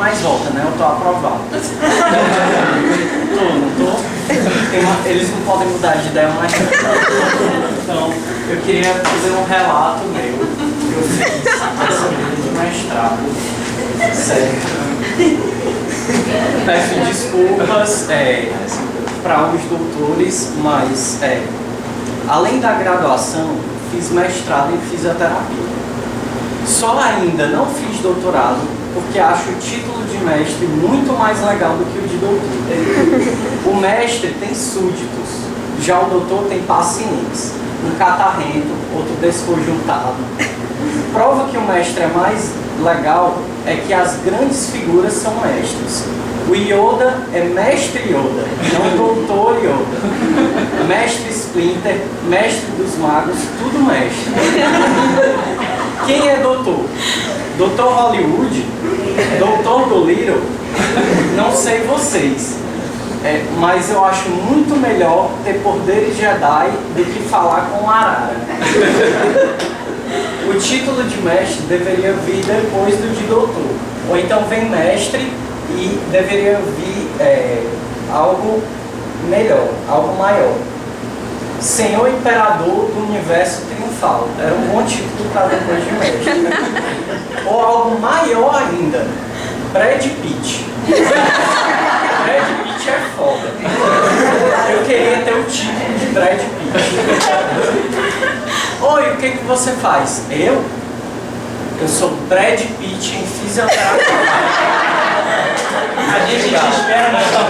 mais volta, né? Eu tô aprovado. Não tô? Eles não podem mudar de ideia mais. Então, eu queria fazer um relato meu. Eu fiz essa vida de mestrado. Certo. Peço desculpas para os doutores, mas além da graduação, fiz mestrado em fisioterapia. Só ainda não fiz doutorado, porque acho o título de mestre muito mais legal do que o de doutor. O mestre tem súditos, já o doutor tem pacientes, um catarrento, outro desconjuntado. Prova que o mestre é mais legal é que as grandes figuras são mestres. O Yoda é mestre Yoda, não doutor Yoda. Mestre Splinter, mestre dos magos, tudo mestre. Quem é doutor? Doutor Hollywood? Doutor Dolittle? Não sei vocês, mas eu acho muito melhor ter poderes Jedi do que falar com Arara. O título de mestre deveria vir depois do de doutor. Ou então vem mestre e deveria vir algo melhor, algo maior. Senhor Imperador do Universo Triunfal. Era um bom título para depois de mestre. Ou algo maior ainda. Brad Pitt. Brad Pitt é foda. Eu queria ter o título de Brad Pitt. Oi, o que você faz? Eu sou Brad Pitt em fisioterapia. A gente te espera na sua